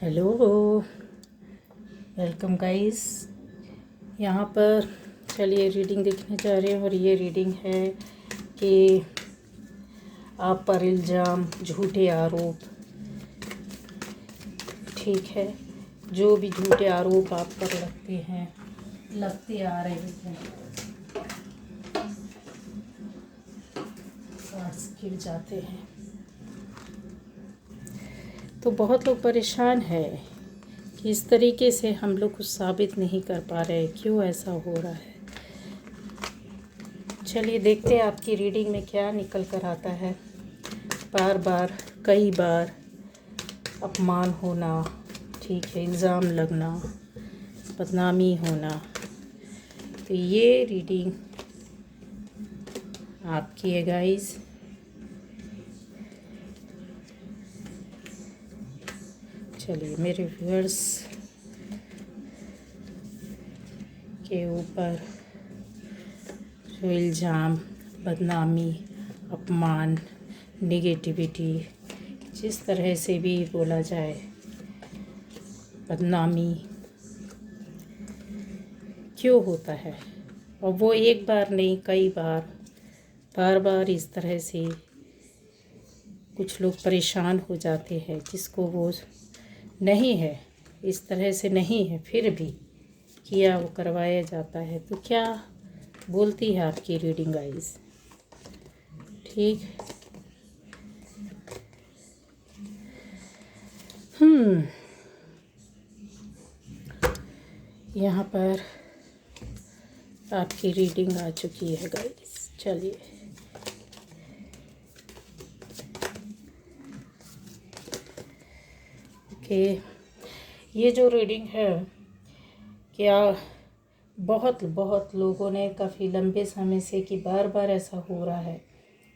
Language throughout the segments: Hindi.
Hello, welcome guys. यहाँ पर चलिए रीडिंग देखने जा रहे हैं और ये रीडिंग है कि आप पर इल्ज़ाम, झूठे आरोप, ठीक है, जो भी झूठे आरोप आप पर लगते आ रहे हैं, कार्ड्स गिर जाते हैं तो बहुत लोग परेशान हैं कि इस तरीके से हम लोग कुछ साबित नहीं कर पा रहे, क्यों ऐसा हो रहा है। चलिए देखते हैं आपकी रीडिंग में क्या निकल कर आता है। बार बार, कई बार अपमान होना, ठीक है, इल्ज़ाम लगना, बदनामी होना, तो ये रीडिंग आपकी है गाइस। चलिए मेरे व्यूअर्स के ऊपर जो इल्ज़ाम, बदनामी, अपमान, नेगेटिविटी, जिस तरह से भी बोला जाए, बदनामी क्यों होता है, और वो एक बार नहीं कई बार, बार बार इस तरह से कुछ लोग परेशान हो जाते हैं जिसको वो नहीं है, इस तरह से नहीं है, फिर भी किया वो करवाया जाता है। तो क्या बोलती है आपकी रीडिंग गाइस, ठीक। यहाँ पर आपकी रीडिंग आ चुकी है गाइस। चलिए ओके, ये जो रीडिंग है, क्या बहुत लोगों ने काफ़ी लंबे समय से कि बार बार ऐसा हो रहा है,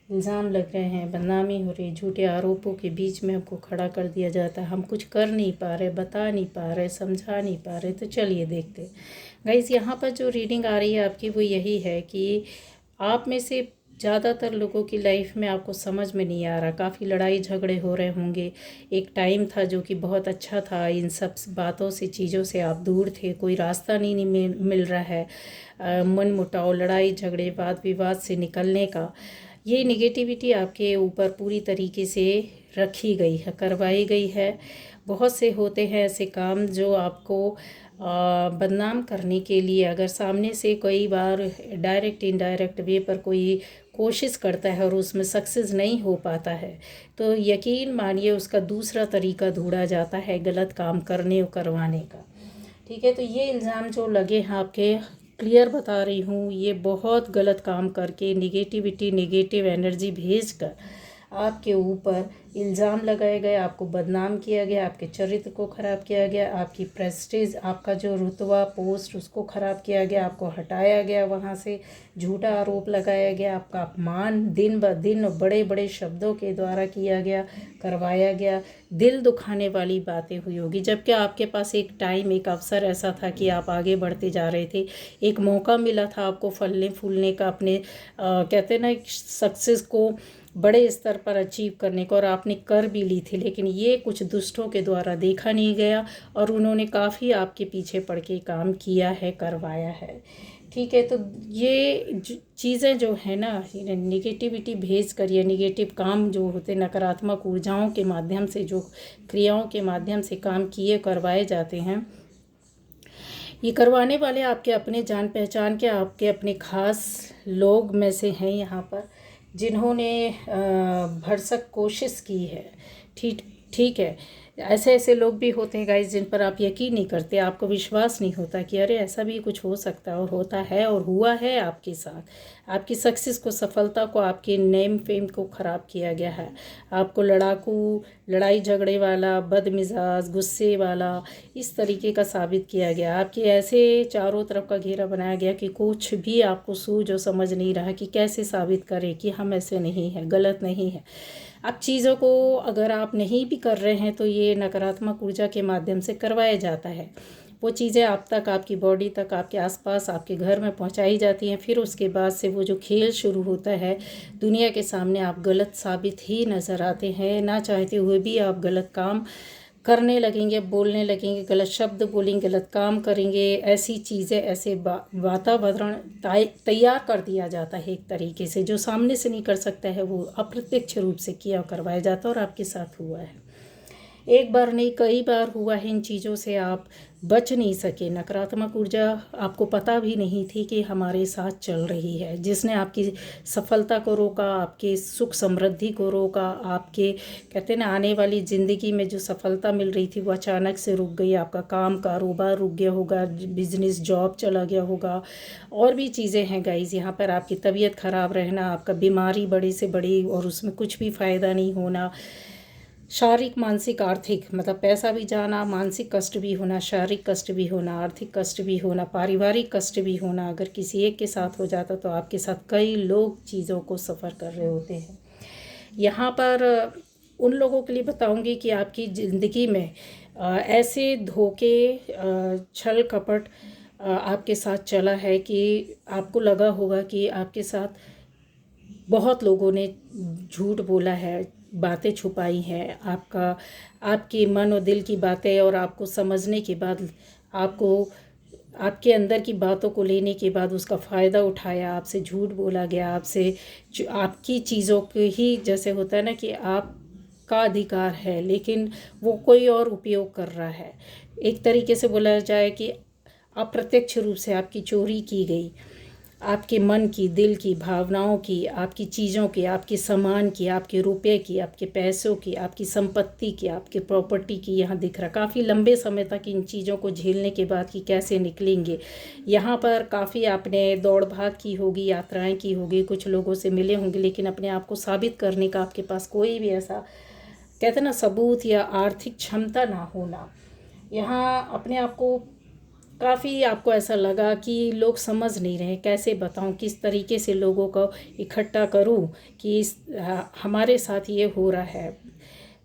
इल्ज़ाम लग रहे हैं, बदनामी हो रही, झूठे आरोपों के बीच में हमको खड़ा कर दिया जाता है, हम कुछ कर नहीं पा रहे, बता नहीं पा रहे, समझा नहीं पा रहे। तो चलिए देखते हैं गाइस, यहाँ पर जो रीडिंग आ रही है आपकी वो यही है कि आप में से ज़्यादातर लोगों की लाइफ में आपको समझ में नहीं आ रहा, काफ़ी लड़ाई झगड़े हो रहे होंगे। एक टाइम था जो कि बहुत अच्छा था, इन सब बातों से, चीज़ों से आप दूर थे, कोई रास्ता नहीं मिल रहा है, मन मुटाव, लड़ाई झगड़े, वाद विवाद से निकलने का। ये निगेटिविटी आपके ऊपर पूरी तरीके से रखी गई है, करवाई गई है। बहुत से होते हैं ऐसे काम जो आपको बदनाम करने के लिए, अगर सामने से कई बार डायरेक्ट इनडायरेक्ट वे पर कोई कोशिश करता है और उसमें सक्सेस नहीं हो पाता है, तो यकीन मानिए उसका दूसरा तरीका ढूंढा जाता है गलत काम करने और करवाने का, ठीक है। तो ये इल्ज़ाम जो लगे हैं आपके, क्लियर बता रही हूँ, ये बहुत गलत काम करके, निगेटिविटी, नेगेटिव एनर्जी भेजकर आपके ऊपर इल्ज़ाम लगाए गए, आपको बदनाम किया गया, आपके चरित्र को ख़राब किया गया, आपकी प्रेस्टीज, आपका जो रुतबा, पोस्ट, उसको ख़राब किया गया, आपको हटाया गया वहाँ से, झूठा आरोप लगाया गया, आपका अपमान दिन ब दिन बड़े बड़े शब्दों के द्वारा किया गया, करवाया गया, दिल दुखाने वाली बातें हुई होगी। जबकि आपके पास एक टाइम, एक अवसर ऐसा था कि आप आगे बढ़ते जा रहे थे, एक मौका मिला था आपको फलने फूलने का, अपने कहते हैं ना, सक्सेस को बड़े स्तर पर अचीव करने को, और आपने कर भी ली थी, लेकिन ये कुछ दुष्टों के द्वारा देखा नहीं गया और उन्होंने काफ़ी आपके पीछे पड़ के काम किया है, करवाया है, ठीक है। तो ये चीज़ें जो है ना, निगेटिविटी भेज कर, या निगेटिव काम जो होते, नकारात्मक ऊर्जाओं के माध्यम से, जो क्रियाओं के माध्यम से काम किए करवाए जाते हैं, ये करवाने वाले आपके अपने जान पहचान के, आपके अपने खास लोग में से हैं यहाँ पर, जिन्होंने भरसक कोशिश की है, ठीक ठीक है। ऐसे ऐसे लोग भी होते हैं गाइस जिन पर आप यकीन नहीं करते, आपको विश्वास नहीं होता कि अरे ऐसा भी कुछ हो सकता है, और होता है और हुआ है आपके साथ। आपकी सक्सेस को, सफलता को, आपके नेम फेम को ख़राब किया गया है, आपको लड़ाकू, लड़ाई झगड़े वाला, बदमिजाज, गुस्से वाला, इस तरीके का साबित किया गया। आपके ऐसे चारों तरफ का घेरा बनाया गया कि कुछ भी आपको सूझ और समझ नहीं रहा कि कैसे साबित करें कि हम ऐसे नहीं हैं, गलत नहीं है। अब चीज़ों को अगर आप नहीं भी कर रहे हैं तो ये नकारात्मक ऊर्जा के माध्यम से करवाया जाता है, वो चीज़ें आप तक, आपकी बॉडी तक, आपके आसपास, आपके घर में पहुंचाई जाती हैं। फिर उसके बाद से वो जो खेल शुरू होता है, दुनिया के सामने आप गलत साबित ही नज़र आते हैं, ना चाहते हुए भी आप गलत काम करने लगेंगे, बोलने लगेंगे, गलत शब्द बोलेंगे, गलत काम करेंगे। ऐसी चीज़ें, ऐसे वातावरण तैयार कर दिया जाता है एक तरीके से। जो सामने से नहीं कर सकता है वो अप्रत्यक्ष रूप से किया करवाया जाता है, और आपके साथ हुआ है। एक बार नहीं, कई बार हुआ है। इन चीज़ों से आप बच नहीं सके। नकारात्मक ऊर्जा आपको पता भी नहीं थी कि हमारे साथ चल रही है, जिसने आपकी सफलता को रोका, आपके सुख समृद्धि को रोका, आपके कहते हैं ना आने वाली ज़िंदगी में जो सफलता मिल रही थी वो अचानक से रुक गई। आपका काम कारोबार रुक गया होगा, बिजनेस जॉब चला गया होगा, और भी चीज़ें हैं गाइज। यहाँ पर आपकी तबीयत ख़राब रहना, आपका बीमारी बड़ी से बड़ी और उसमें कुछ भी फ़ायदा नहीं होना, शारीरिक मानसिक आर्थिक, मतलब पैसा भी जाना, मानसिक कष्ट भी होना, शारीरिक कष्ट भी होना, आर्थिक कष्ट भी होना, पारिवारिक कष्ट भी होना। अगर किसी एक के साथ हो जाता तो आपके साथ कई लोग चीज़ों को सफ़र कर रहे होते हैं। यहाँ पर उन लोगों के लिए बताऊंगी कि आपकी ज़िंदगी में ऐसे धोखे, छल कपट आपके साथ चला है कि आपको लगा होगा कि आपके साथ बहुत लोगों ने झूठ बोला है, बातें छुपाई हैं, आपके मन और दिल की बातें, और आपको समझने के बाद, आपको आपके अंदर की बातों को लेने के बाद उसका फ़ायदा उठाया, आपसे झूठ बोला गया, आपसे आपकी चीज़ों के ही, जैसे होता है ना कि आपका अधिकार है लेकिन वो कोई और उपयोग कर रहा है। एक तरीके से बोला जाए कि अप्रत्यक्ष रूप से आपकी चोरी की गई, आपके मन की, दिल की, भावनाओं की, आपकी चीज़ों की, आपके सामान की, आपके रुपए की, आपके पैसों की, आपकी संपत्ति की, आपके प्रॉपर्टी की। यहाँ दिख रहा काफ़ी लंबे समय तक इन चीज़ों को झेलने के बाद कि कैसे निकलेंगे। यहाँ पर काफ़ी आपने दौड़ भाग की होगी, यात्राएं की होगी, कुछ लोगों से मिले होंगे, लेकिन अपने आप को साबित करने का आपके पास कोई भी ऐसा, कहते ना, सबूत या आर्थिक क्षमता ना होना। यहाँ अपने आप को काफ़ी, आपको ऐसा लगा कि लोग समझ नहीं रहे, कैसे बताऊं, किस तरीके से लोगों को इकट्ठा करूं कि हमारे साथ ये हो रहा है।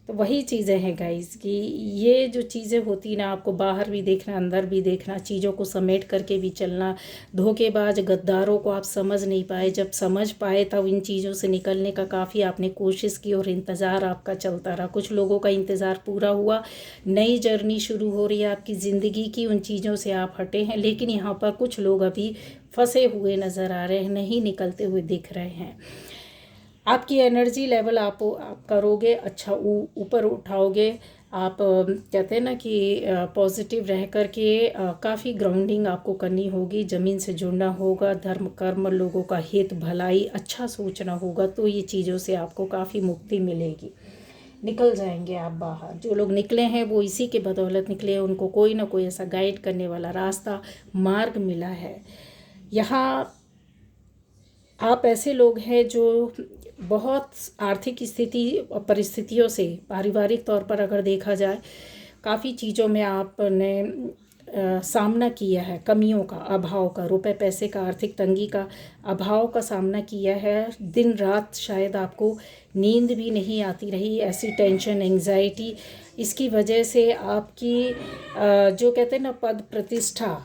तो वही चीज़ें हैं गाइस कि ये जो चीज़ें होती ना, आपको बाहर भी देखना, अंदर भी देखना, चीज़ों को समेट करके भी चलना। धोखेबाज गद्दारों को आप समझ नहीं पाए, जब समझ पाए तब इन चीज़ों से निकलने का काफ़ी आपने कोशिश की और इंतज़ार आपका चलता रहा। कुछ लोगों का इंतज़ार पूरा हुआ, नई जर्नी शुरू हो रही है आपकी ज़िंदगी की, उन चीज़ों से आप हटे हैं। लेकिन यहाँ पर कुछ लोग अभी फंसे हुए नज़र आ रहे हैं, नहीं निकलते हुए दिख रहे हैं। आपकी एनर्जी लेवल आप करोगे अच्छा, ऊपर उठाओगे आप। कहते हैं ना कि पॉजिटिव रह कर के काफ़ी ग्राउंडिंग आपको करनी होगी, ज़मीन से जुड़ना होगा, धर्म कर्म, लोगों का हित भलाई अच्छा सोचना होगा। तो ये चीज़ों से आपको काफ़ी मुक्ति मिलेगी, निकल जाएंगे आप बाहर। जो लोग निकले हैं वो इसी के बदौलत निकले हैं, उनको कोई ना कोई ऐसा गाइड करने वाला रास्ता, मार्ग मिला है। यहाँ आप ऐसे लोग हैं जो बहुत आर्थिक स्थिति और परिस्थितियों से, पारिवारिक तौर पर अगर देखा जाए, काफ़ी चीज़ों में आपने सामना किया है, कमियों का, अभाव का, रुपए पैसे का, आर्थिक तंगी का, अभाव का सामना किया है। दिन रात शायद आपको नींद भी नहीं आती रही, ऐसी टेंशन, एंजाइटी, इसकी वजह से आपकी जो कहते हैं ना पद प्रतिष्ठा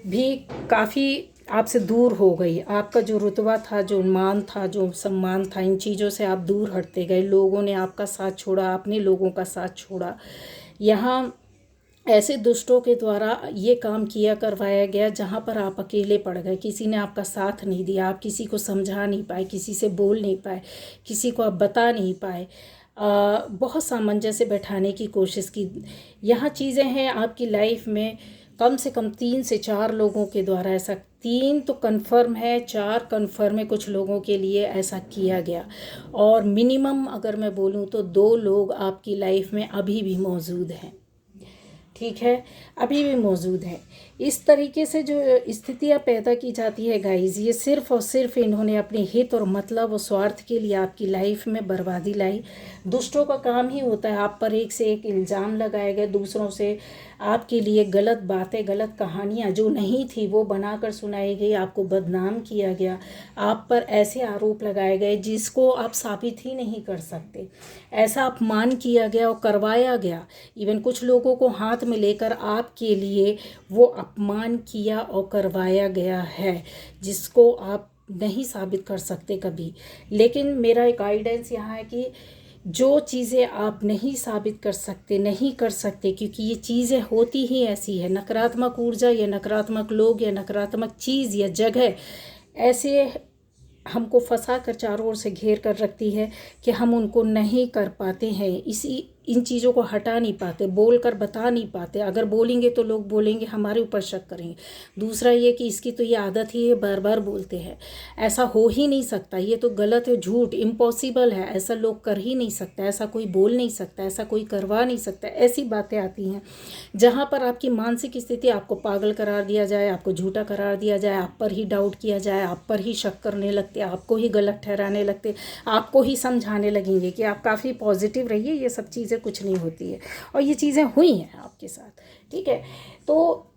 भी काफ़ी आपसे दूर हो गई। आपका जो रुतबा था, जो मान था, जो सम्मान था, इन चीज़ों से आप दूर हटते गए। लोगों ने आपका साथ छोड़ा, आपने लोगों का साथ छोड़ा। यहाँ ऐसे दुष्टों के द्वारा ये काम किया करवाया गया जहाँ पर आप अकेले पड़ गए, किसी ने आपका साथ नहीं दिया, आप किसी को समझा नहीं पाए, किसी से बोल नहीं पाए, किसी को आप बता नहीं पाए, बहुत सामंजस्य बैठाने की कोशिश की। यहाँ चीज़ें हैं आपकी लाइफ में, कम से कम 3 से 4 लोगों के द्वारा ऐसा, 3 तो कन्फर्म है, 4 कन्फर्म है, कुछ लोगों के लिए ऐसा किया गया। और मिनिमम अगर मैं बोलूँ तो 2 लोग आपकी लाइफ में अभी भी मौजूद हैं, ठीक है, अभी भी मौजूद है। इस तरीके से जो स्थितियाँ पैदा की जाती है गाइज, ये सिर्फ़ और सिर्फ इन्होंने अपने हित और मतलब और स्वार्थ के लिए आपकी लाइफ में बर्बादी लाई। दुष्टों का काम ही होता है, आप पर एक से एक इल्ज़ाम लगाए गए, दूसरों से आपके लिए गलत बातें, गलत कहानियाँ जो नहीं थी वो बनाकर सुनाई गई, आपको बदनाम किया गया, आप पर ऐसे आरोप लगाए गए जिसको आप साबित ही नहीं कर सकते। ऐसा अपमान किया गया और करवाया गया, इवन कुछ लोगों को हाथ में लेकर आपके लिए वो अपमान किया और करवाया गया है, जिसको आप नहीं साबित कर सकते कभी। लेकिन मेरा एक गाइडेंस यहाँ है कि जो चीज़ें आप नहीं साबित कर सकते, नहीं कर सकते, क्योंकि ये चीज़ें होती ही ऐसी है। नकारात्मक ऊर्जा या नकारात्मक लोग या नकारात्मक चीज़ या जगह ऐसे हमको फंसा कर चारों ओर से घेर कर रखती है कि हम उनको नहीं कर पाते हैं, इन चीज़ों को हटा नहीं पाते, बोल कर बता नहीं पाते। अगर बोलेंगे तो लोग बोलेंगे, हमारे ऊपर शक करेंगे। दूसरा ये कि इसकी तो ये आदत ही है, बार बार बोलते हैं, ऐसा हो ही नहीं सकता, ये तो गलत है, झूठ, इम्पॉसिबल है, ऐसा लोग कर ही नहीं सकता, ऐसा कोई बोल नहीं सकता, ऐसा कोई करवा नहीं सकता। ऐसी बातें आती हैं जहाँ पर आपकी मानसिक स्थिति, आपको पागल करार दिया जाए, आपको झूठा करार दिया जाए, आप पर ही डाउट किया जाए, आप पर ही शक करने लगते, आपको ही गलत ठहराने लगते, आपको ही समझाने लगेंगे कि आप काफ़ी पॉजिटिव रहिए, ये सब चीज़ें कुछ नहीं होती है। और ये चीज़ें हुई हैं आपके साथ, ठीक है। तो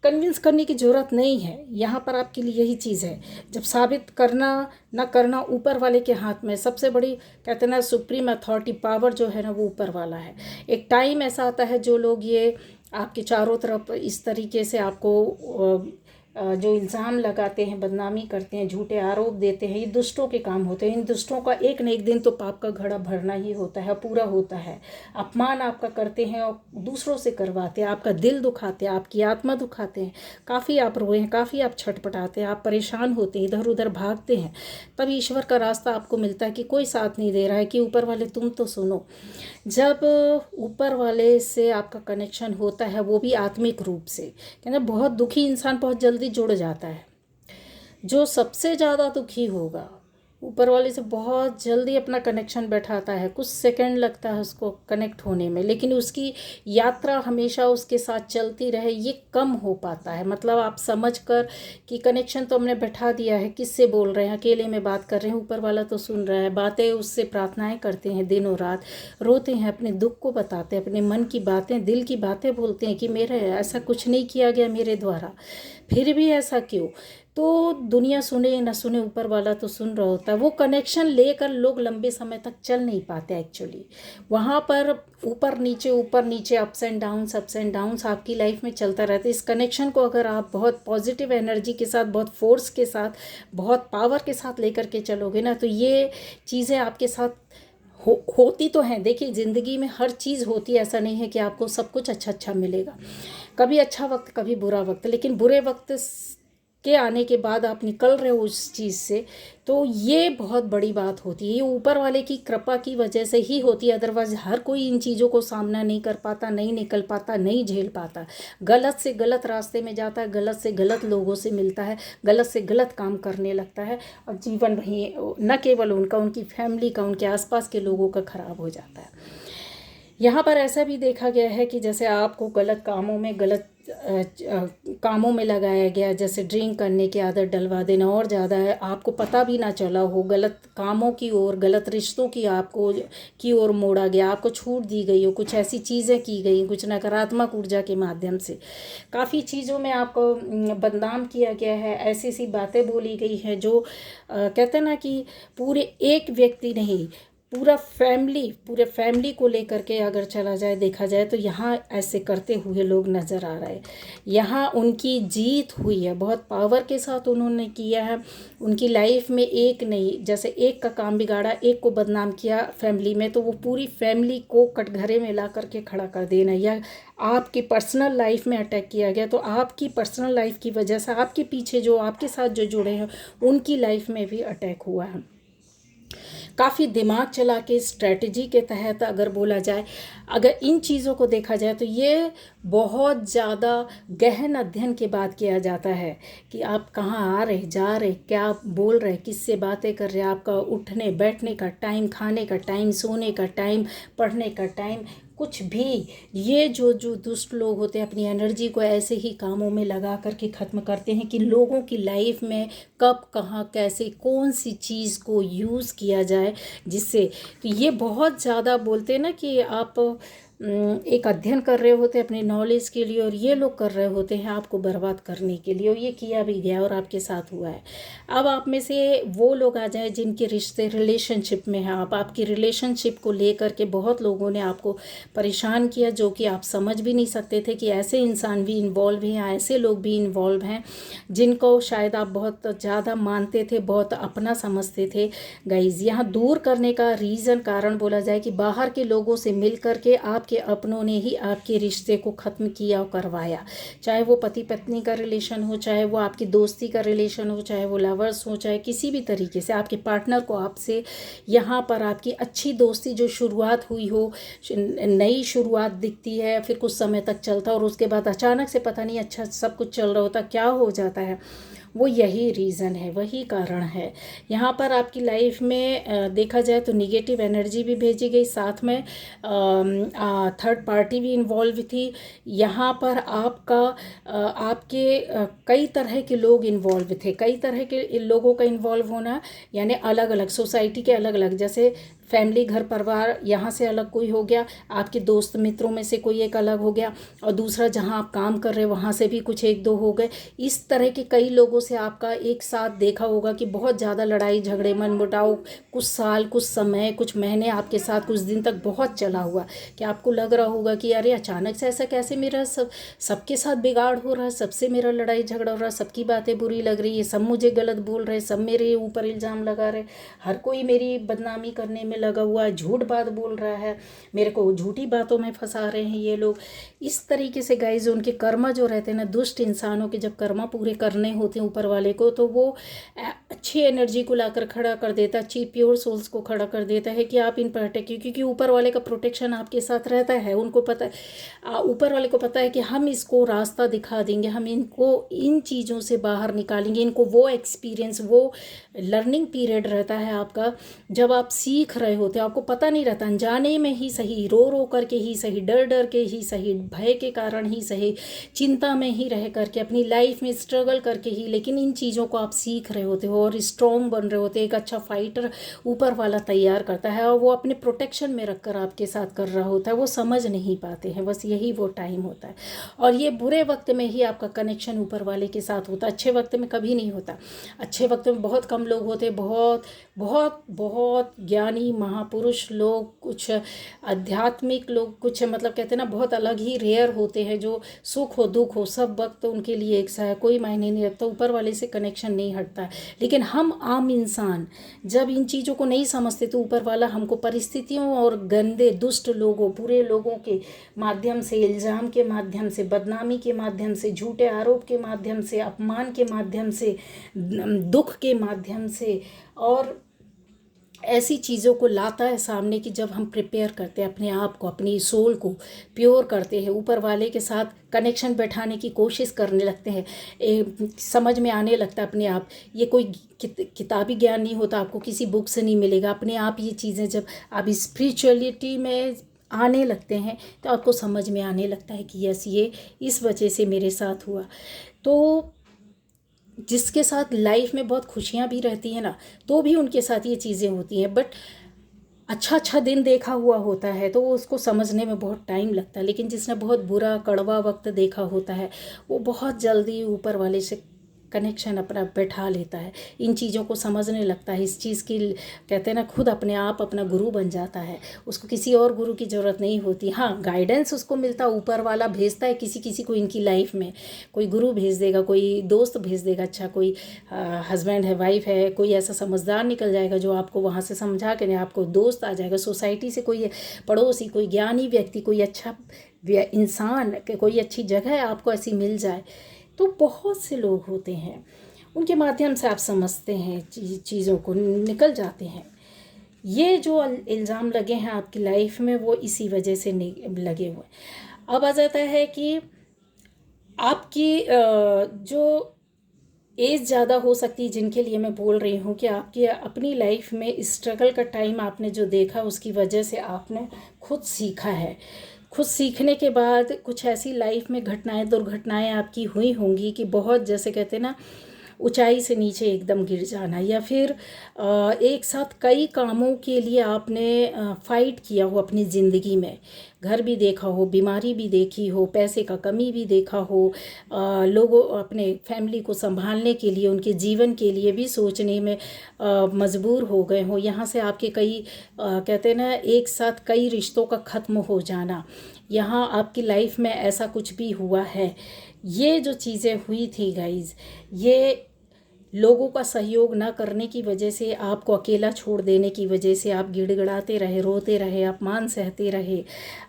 कन्विंस करने की ज़रूरत नहीं है, यहाँ पर आपके लिए यही चीज़ है। जब साबित करना ना करना ऊपर वाले के हाथ में, सबसे बड़ी कहते हैं ना सुप्रीम अथॉरिटी पावर जो है ना वो ऊपर वाला है। एक टाइम ऐसा आता है जो लोग ये आपके चारों तरफ इस तरीके से आपको जो इल्ज़ाम लगाते हैं, बदनामी करते हैं, झूठे आरोप देते हैं, ये दुष्टों के काम होते हैं। इन दुष्टों का एक न एक दिन तो पाप का घड़ा भरना ही होता है, पूरा होता है। अपमान आपका करते हैं और दूसरों से करवाते हैं, आपका दिल दुखाते हैं, आपकी आत्मा दुखाते हैं, काफ़ी आप रोए हैं, काफ़ी आप छटपटाते हैं, आप परेशान होते हैं, इधर उधर भागते हैं। तब ईश्वर का रास्ता आपको मिलता है कि कोई साथ नहीं दे रहा है, कि ऊपर वाले तुम तो सुनो। जब ऊपर वाले से आपका कनेक्शन होता है, वो भी आत्मिक रूप से, कहते बहुत दुखी इंसान बहुत जल्दी जुड़ जाता है। जो सबसे ज़्यादा दुखी होगा ऊपर वाले से बहुत जल्दी अपना कनेक्शन बैठाता है, कुछ सेकंड लगता है उसको कनेक्ट होने में, लेकिन उसकी यात्रा हमेशा उसके साथ चलती रहे, ये कम हो पाता है। मतलब आप समझ कर कि कनेक्शन तो हमने बैठा दिया है, किससे बोल रहे हैं, अकेले में बात कर रहे हैं, ऊपर वाला तो सुन रहा है, बातें उससे प्रार्थनाएं करते हैं, दिनों रात रोते हैं, अपने दुख को बताते हैं, अपने मन की बातें, दिल की बातें बोलते हैं कि मेरे ऐसा कुछ नहीं किया गया मेरे द्वारा, फिर भी ऐसा क्यों। तो दुनिया सुने न सुने, ऊपर वाला तो सुन रहा होता है। वो कनेक्शन लेकर लोग लंबे समय तक चल नहीं पाते एक्चुअली। वहाँ पर ऊपर नीचे अप्स एंड डाउन्स आपकी लाइफ में चलता रहता है। इस कनेक्शन को अगर आप बहुत पॉजिटिव एनर्जी के साथ, बहुत फोर्स के साथ, बहुत पावर के साथ लेकर के चलोगे ना, तो ये चीज़ें आपके साथ होती तो हैं। देखिए ज़िंदगी में हर चीज़ होती है, ऐसा नहीं है कि आपको सब कुछ अच्छा मिलेगा। कभी अच्छा वक्त, कभी बुरा वक्त, लेकिन बुरे वक्त के आने के बाद आप निकल रहे हो उस चीज़ से, तो ये बहुत बड़ी बात होती है। ये ऊपर वाले की कृपा की वजह से ही होती है, अदरवाइज हर कोई इन चीज़ों को सामना नहीं कर पाता, नहीं निकल पाता, नहीं झेल पाता। गलत से गलत रास्ते में जाता है, गलत से गलत लोगों से मिलता है, गलत से गलत काम करने लगता है, और जीवन वहीं न केवल उनका, उनकी फैमिली का, उनके आसपास के लोगों का खराब हो जाता है। यहाँ पर ऐसा भी देखा गया है कि जैसे आपको गलत कामों में लगाया गया, जैसे ड्रिंक करने की आदत डलवा देना और ज़्यादा है, आपको पता भी ना चला हो, गलत कामों की ओर, गलत रिश्तों की ओर मोड़ा गया, आपको छूट दी गई हो, कुछ ऐसी चीज़ें की गई, कुछ नकारात्मक ऊर्जा के माध्यम से काफ़ी चीज़ों में आपको बदनाम किया गया है, ऐसी सी बातें बोली गई हैं जो कहते हैं ना कि पूरे एक व्यक्ति नहीं, पूरे फैमिली को लेकर के अगर चला जाए, देखा जाए तो यहाँ ऐसे करते हुए लोग नज़र आ रहे हैं। यहाँ उनकी जीत हुई है, बहुत पावर के साथ उन्होंने किया है। उनकी लाइफ में एक नहीं, जैसे एक का काम बिगाड़ा, एक को बदनाम किया फैमिली में, तो वो पूरी फैमिली को कटघरे में ला करके खड़ा कर देना, या आपकी पर्सनल लाइफ में अटैक किया गया तो आपकी पर्सनल लाइफ की वजह से आपके पीछे जो आपके साथ जो जुड़े हैं उनकी लाइफ में भी अटैक हुआ है। काफ़ी दिमाग चला के स्ट्रेटजी के तहत अगर बोला जाए, अगर इन चीज़ों को देखा जाए तो ये बहुत ज़्यादा गहन अध्ययन के बाद किया जाता है कि आप कहाँ आ रहे, जा रहे, क्या बोल रहे, किससे बातें कर रहे, आपका उठने बैठने का टाइम, खाने का टाइम, सोने का टाइम, पढ़ने का टाइम, कुछ भी। ये जो दुष्ट लोग होते हैं अपनी एनर्जी को ऐसे ही कामों में लगा करके ख़त्म करते हैं कि लोगों की लाइफ में कब, कहाँ, कैसे, कौन सी चीज़ को यूज़ किया जाए, जिससे कि ये बहुत ज़्यादा बोलते हैं ना कि आप एक अध्ययन कर रहे होते हैं अपनी नॉलेज के लिए, और ये लोग कर रहे होते हैं आपको बर्बाद करने के लिए, और ये किया भी गया और आपके साथ हुआ है। अब आप में से वो लोग आ जाए जिनके रिश्ते रिलेशनशिप में हैं, आपकी रिलेशनशिप को लेकर के बहुत लोगों ने आपको परेशान किया, जो कि आप समझ भी नहीं सकते थे कि ऐसे इंसान भी इन्वॉल्व हैं, ऐसे लोग भी इन्वॉल्व हैं जिनको शायद आप बहुत ज़्यादा मानते थे, बहुत अपना समझते थे। गाइज, यहाँ दूर करने का रीज़न कारण बोला जाए कि बाहर के लोगों से मिल करके आपके अपनों ने ही आपके रिश्ते को ख़त्म किया और करवाया। चाहे वो पति पत्नी का रिलेशन हो, चाहे वो आपकी दोस्ती का रिलेशन हो, चाहे वो लवर्स हो, चाहे किसी भी तरीके से आपके पार्टनर को आपसे यहाँ पर आपकी अच्छी दोस्ती जो शुरुआत हुई हो, नई शुरुआत दिखती है, फिर कुछ समय तक चलता है और उसके बाद अचानक से पता नहीं अच्छा सब कुछ चल रहा होता क्या हो जाता है। वो यही रीज़न है, वही कारण है। यहाँ पर आपकी लाइफ में देखा जाए तो निगेटिव एनर्जी भी भेजी गई, साथ में थर्ड पार्टी भी इन्वॉल्व थी। यहाँ पर आपके कई तरह के लोग इन्वॉल्व थे, कई तरह के लोगों का इन्वॉल्व होना, यानी अलग अलग सोसाइटी के अलग अलग, जैसे फैमिली घर परिवार यहाँ से अलग कोई हो गया, आपके दोस्त मित्रों में से कोई एक अलग हो गया, और दूसरा जहाँ आप काम कर रहे हैं वहाँ से भी कुछ एक दो हो गए। इस तरह के कई लोगों से आपका एक साथ देखा होगा कि बहुत ज़्यादा लड़ाई झगड़े मनमुटाव कुछ साल, कुछ समय, कुछ महीने आपके साथ कुछ दिन तक बहुत चला हुआ, कि आपको लग रहा होगा कि अरे अचानक से ऐसा कैसे मेरा सबके साथ बिगाड़ हो रहा है, सबसे मेरा लड़ाई झगड़ा हो रहा है, सबकी बातें बुरी लग रही है, सब मुझे गलत बोल रहे हैं, सब मेरे ऊपर इल्ज़ाम लगा रहे, हर कोई मेरी बदनामी करने में लगा हुआ है, झूठ बात बोल रहा है, मेरे को झूठी बातों में फंसा रहे हैं ये लोग। इस तरीके से गाइज उनके कर्मा जो रहते हैं ना, दुष्ट इंसानों के जब कर्मा पूरे करने होते हैं ऊपर वाले को, तो वो अच्छी एनर्जी को लाकर खड़ा कर देता है, अच्छी प्योर सोल्स को खड़ा कर देता है कि आप इन पर अटैक, क्योंकि ऊपर वाले का प्रोटेक्शन आपके साथ रहता है। उनको पता है, ऊपर वाले को पता है कि हम इसको रास्ता दिखा देंगे, हम इनको इन चीज़ों से बाहर निकालेंगे, इनको वो एक्सपीरियंस, वो लर्निंग पीरियड रहता है आपका, जब आप सीख रहे होते हो, आपको पता नहीं रहता, अनजाने में ही सही, रो रो करके ही सही, डर डर के ही सही, भय के कारण ही सही, चिंता में ही रह करके, अपनी लाइफ में स्ट्रगल करके ही, लेकिन इन चीज़ों को आप सीख रहे होते हो और स्ट्रॉन्ग बन रहे होते, एक अच्छा फाइटर ऊपर वाला तैयार करता है, और वो अपने प्रोटेक्शन में रख कर आपके साथ कर रहा होता है। वो समझ नहीं पाते हैं, बस यही वो टाइम होता है। और ये बुरे वक्त में ही आपका कनेक्शन ऊपर वाले के साथ होता है, अच्छे वक्त में कभी नहीं होता। अच्छे वक्त में बहुत कम लोग होते, बहुत बहुत बहुत ज्ञानी महापुरुष लोग, कुछ आध्यात्मिक लोग, कुछ मतलब कहते हैं ना बहुत अलग ही रेयर होते हैं, जो सुख हो दुख हो सब वक्त उनके लिए एक सा है, कोई मायने नहीं रखता, ऊपर वाले से कनेक्शन नहीं हटता है। लेकिन हम आम इंसान जब इन चीज़ों को नहीं समझते, तो ऊपर वाला हमको परिस्थितियों और गंदे दुष्ट लोगों, बुरे लोगों के माध्यम से, इल्ज़ाम के माध्यम से, बदनामी के माध्यम से, झूठे आरोप के माध्यम से, अपमान के माध्यम से, दुख के माध्यम से, और ऐसी चीज़ों को लाता है सामने कि जब हम प्रिपेयर करते हैं अपने आप को, अपनी सोल को प्योर करते हैं, ऊपर वाले के साथ कनेक्शन बैठाने की कोशिश करने लगते हैं, समझ में आने लगता है अपने आप। ये कोई किताबी ज्ञान नहीं होता, आपको किसी बुक से नहीं मिलेगा, अपने आप ये चीज़ें जब आप स्पिरिचुअलिटी में आने लगते हैं तो आपको समझ में आने लगता है कि यस, ये इस वजह से मेरे साथ हुआ। तो जिसके साथ लाइफ में बहुत खुशियाँ भी रहती हैं ना, तो भी उनके साथ ये चीज़ें होती हैं, बट अच्छा दिन देखा हुआ होता है तो वो उसको समझने में बहुत टाइम लगता है। लेकिन जिसने बहुत बुरा कड़वा वक्त देखा होता है, वो बहुत जल्दी ऊपर वाले से कनेक्शन अपना बैठा लेता है, इन चीज़ों को समझने लगता है, इस चीज़ की कहते हैं ना, खुद अपने आप अपना गुरु बन जाता है, उसको किसी और गुरु की ज़रूरत नहीं होती। हाँ, गाइडेंस उसको मिलता, ऊपर वाला भेजता है किसी किसी को इनकी लाइफ में, कोई गुरु भेज देगा, कोई दोस्त भेज देगा, अच्छा कोई हस्बैंड है, वाइफ है, कोई ऐसा समझदार निकल जाएगा जो आपको वहाँ से समझा के, आपको दोस्त आ जाएगा, सोसाइटी से कोई पड़ोसी, कोई ज्ञानी व्यक्ति, कोई अच्छा इंसान, कोई अच्छी जगह आपको ऐसी मिल जाए। तो बहुत से लोग होते हैं, उनके माध्यम से आप समझते हैं चीज़ों को, निकल जाते हैं। ये जो इल्ज़ाम लगे हैं आपकी लाइफ में, वो इसी वजह से लगे हुए। अब आ जाता है कि आपकी जो एज ज़्यादा हो सकती है, जिनके लिए मैं बोल रही हूँ कि आपकी अपनी लाइफ में स्ट्रगल का टाइम आपने जो देखा, उसकी वजह से आपने खुद सीखा है। खुद सीखने के बाद कुछ ऐसी लाइफ में घटनाएं, दुर्घटनाएं आपकी हुई होंगी कि बहुत, जैसे कहते हैं ना, ऊंचाई से नीचे एकदम गिर जाना, या फिर एक साथ कई कामों के लिए आपने फाइट किया हो अपनी ज़िंदगी में, घर भी देखा हो, बीमारी भी देखी हो, पैसे का कमी भी देखा हो, लोगों अपने फैमिली को संभालने के लिए, उनके जीवन के लिए भी सोचने में मजबूर हो गए हो। यहाँ से आपके कई कहते हैं ना, एक साथ कई रिश्तों का ख़त्म हो जाना, यहाँ आपकी लाइफ में ऐसा कुछ भी हुआ है। ये जो चीज़ें हुई थी गाइज़, ये लोगों का सहयोग ना करने की वजह से, आपको अकेला छोड़ देने की वजह से आप गिड़गिड़ाते रहे, रोते रहे, अपमान सहते रहे।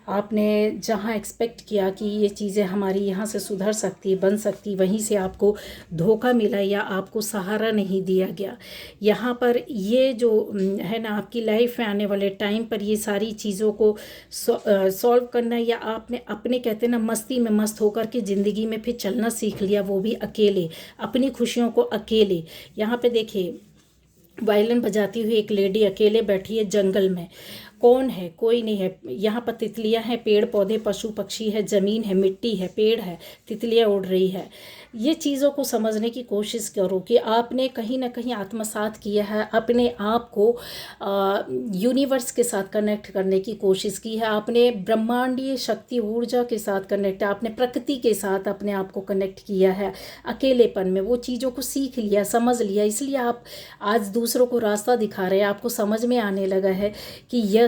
आपने जहाँ एक्सपेक्ट किया कि ये चीज़ें हमारी यहाँ से सुधर सकती, बन सकती, वहीं से आपको धोखा मिला या आपको सहारा नहीं दिया गया। यहाँ पर ये जो है ना, आपकी लाइफ में आने वाले टाइम पर ये सारी चीज़ों को सॉल्व करना, या आपने अपने कहते ना मस्ती में मस्त होकर के ज़िंदगी में फिर चलना सीख लिया, वो भी अकेले, अपनी खुशियों को अकेले। यहाँ पे देखिए, वायलिन बजाती हुई एक लेडी अकेले बैठी है जंगल में। कौन है? कोई नहीं है। यहाँ पर तितलियाँ हैं, पेड़ पौधे, पशु पक्षी है, ज़मीन है, मिट्टी है, पेड़ है, तितलियाँ उड़ रही है। ये चीज़ों को समझने की कोशिश करो कि आपने कहीं ना कहीं आत्मसात किया है, अपने आप को यूनिवर्स के साथ कनेक्ट करने की कोशिश की है, आपने ब्रह्मांडीय शक्ति ऊर्जा के साथ कनेक्ट, आपने प्रकृति के साथ अपने आप को कनेक्ट किया है अकेलेपन में। वो चीज़ों को सीख लिया, समझ लिया, इसलिए आप आज दूसरों को रास्ता दिखा रहे हैं। आपको समझ में आने लगा है कि यस,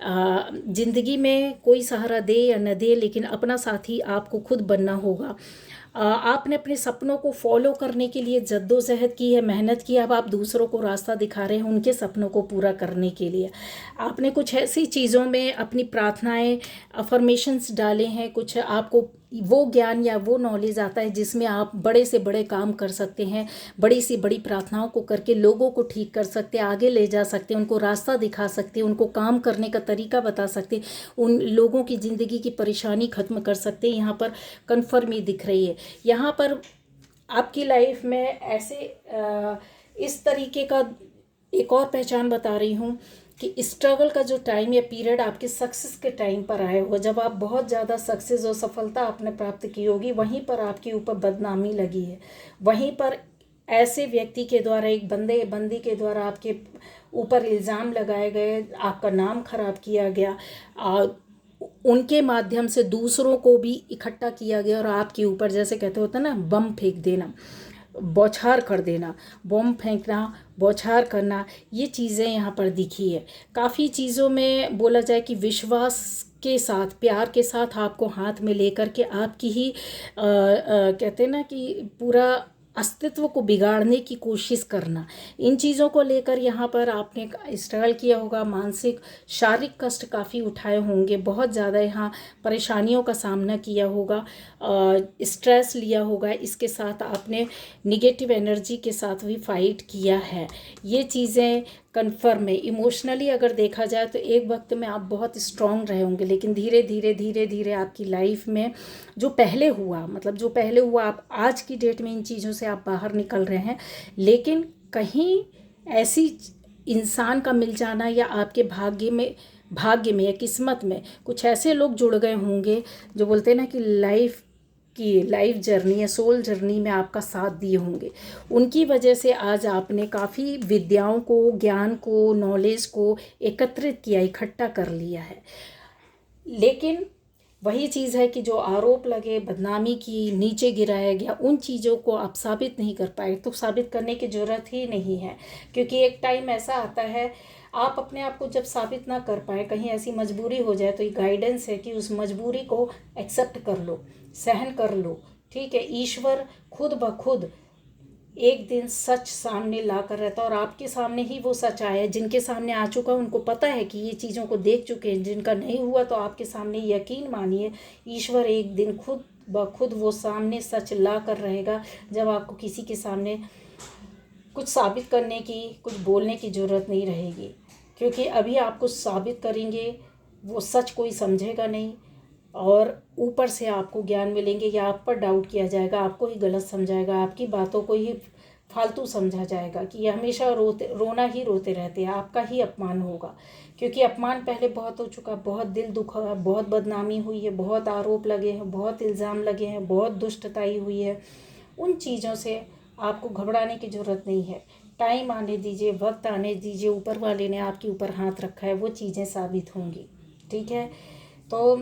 ज़िंदगी में कोई सहारा दे या न दे, लेकिन अपना साथी आपको खुद बनना होगा। आपने अपने सपनों को फॉलो करने के लिए जद्दोजहद की है, मेहनत की। अब आप दूसरों को रास्ता दिखा रहे हैं उनके सपनों को पूरा करने के लिए। आपने कुछ ऐसी चीज़ों में अपनी प्रार्थनाएं, अफर्मेशंस डाले हैं, कुछ आपको वो ज्ञान या वो नॉलेज आता है जिसमें आप बड़े से बड़े काम कर सकते हैं, बड़ी से बड़ी प्रार्थनाओं को करके लोगों को ठीक कर सकते हैं, आगे ले जा सकते हैं, उनको रास्ता दिखा सकते हैं, उनको काम करने का तरीका बता सकते हैं, उन लोगों की ज़िंदगी की परेशानी ख़त्म कर सकते हैं। यहाँ पर कन्फर्म ही दिख रही है। यहाँ पर आपकी लाइफ में ऐसे इस तरीके का एक और पहचान बता रही हूँ कि स्ट्रगल का जो टाइम या पीरियड आपके सक्सेस के टाइम पर आया होगा, जब आप बहुत ज़्यादा सक्सेस और सफलता आपने प्राप्त की होगी, वहीं पर आपके ऊपर बदनामी लगी है। वहीं पर ऐसे व्यक्ति के द्वारा, एक बंदी के द्वारा आपके ऊपर इल्ज़ाम लगाए गए, आपका नाम खराब किया गया, उनके माध्यम से दूसरों को भी इकट्ठा किया गया और आपके ऊपर, जैसे कहते होते हैं ना, बम फेंक देना, बौछार कर देना, बम फेंकना, बौछार करना, ये चीज़ें यहाँ पर दिखी है। काफ़ी चीज़ों में बोला जाए कि विश्वास के साथ, प्यार के साथ आपको हाथ में लेकर के आपकी ही कहते हैं ना कि पूरा अस्तित्व को बिगाड़ने की कोशिश करना, इन चीज़ों को लेकर यहाँ पर आपने स्ट्रगल किया होगा, मानसिक शारीरिक कष्ट काफ़ी उठाए होंगे, बहुत ज़्यादा यहाँ परेशानियों का सामना किया होगा, स्ट्रेस लिया होगा, इसके साथ आपने निगेटिव एनर्जी के साथ भी फाइट किया है। ये चीज़ें कन्फर्म है। इमोशनली अगर देखा जाए तो एक वक्त में आप बहुत स्ट्रांग रहे होंगे, लेकिन धीरे धीरे आपकी लाइफ में जो पहले हुआ, मतलब जो पहले हुआ, आप आज की डेट में इन चीज़ों से आप बाहर निकल रहे हैं। लेकिन कहीं ऐसी इंसान का मिल जाना या आपके भाग्य में या किस्मत में कुछ ऐसे लोग जुड़ गए होंगे जो बोलते हैं ना कि लाइफ जर्नी या सोल जर्नी में आपका साथ दिए होंगे। उनकी वजह से आज आपने काफ़ी विद्याओं को, ज्ञान को, नॉलेज को एकत्रित किया, इकट्ठा कर लिया है। लेकिन वही चीज़ है कि जो आरोप लगे, बदनामी की, नीचे गिराया गया, उन चीज़ों को आप साबित नहीं कर पाए, तो साबित करने की ज़रूरत ही नहीं है। क्योंकि एक टाइम ऐसा आता है, आप अपने आप को जब साबित ना कर पाए, कहीं ऐसी मजबूरी हो जाए, तो ये गाइडेंस है कि उस मजबूरी को एक्सेप्ट कर लो, सहन कर लो। ठीक है, ईश्वर खुद ब खुद एक दिन सच सामने ला कर रहता है, और आपके सामने ही वो सच आया है। जिनके सामने आ चुका, उनको पता है कि ये चीज़ों को देख चुके हैं। जिनका नहीं हुआ, तो आपके सामने यकीन मानिए, ईश्वर एक दिन खुद ब खुद वो सामने सच ला कर रहेगा, जब आपको किसी के सामने कुछ साबित करने की, कुछ बोलने की ज़रूरत नहीं रहेगी। क्योंकि अभी आप कुछ साबित करेंगे, वो सच कोई समझेगा नहीं, और ऊपर से आपको ज्ञान मिलेंगे या आप पर डाउट किया जाएगा, आपको ही गलत समझाएगा, आपकी बातों को ही फालतू समझा जाएगा कि ये हमेशा रोना ही रोते रहते हैं, आपका ही अपमान होगा। क्योंकि अपमान पहले बहुत हो चुका, बहुत दिल दुखा है, बहुत बदनामी हुई है, बहुत आरोप लगे हैं, बहुत इल्ज़ाम लगे हैं, बहुत दुष्टताई हुई है। उन चीज़ों से आपको घबराने की ज़रूरत नहीं है। टाइम आने दीजिए, वक्त आने दीजिए, ऊपर वाले ने आपके ऊपर हाथ रखा है, वो चीज़ें साबित होंगी। ठीक है, तो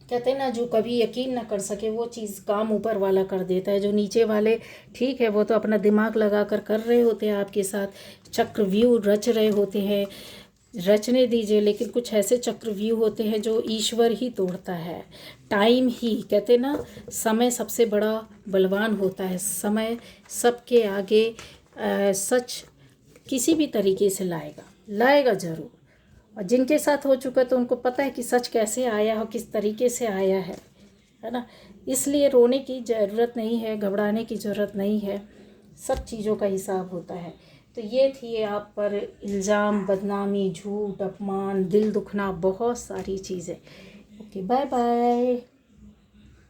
कहते हैं ना, जो कभी यकीन ना कर सके वो चीज़ काम ऊपर वाला कर देता है। जो नीचे वाले ठीक है, वो तो अपना दिमाग लगा कर रहे होते हैं, आपके साथ चक्रव्यूह रच रहे होते हैं, रचने दीजिए। लेकिन कुछ ऐसे चक्रव्यूह होते हैं जो ईश्वर ही तोड़ता है। टाइम ही, कहते ना, समय सबसे बड़ा बलवान होता है। समय सबके आगे सच किसी भी तरीके से लाएगा ज़रूर। और जिनके साथ हो चुका तो उनको पता है कि सच कैसे आया हो, किस तरीके से आया है ना। इसलिए रोने की ज़रूरत नहीं है, घबराने की ज़रूरत नहीं है, सब चीज़ों का हिसाब होता है। तो ये थी आप पर इल्ज़ाम, बदनामी, झूठ, अपमान, दिल दुखना, बहुत सारी चीज़ें। Okay, bye bye.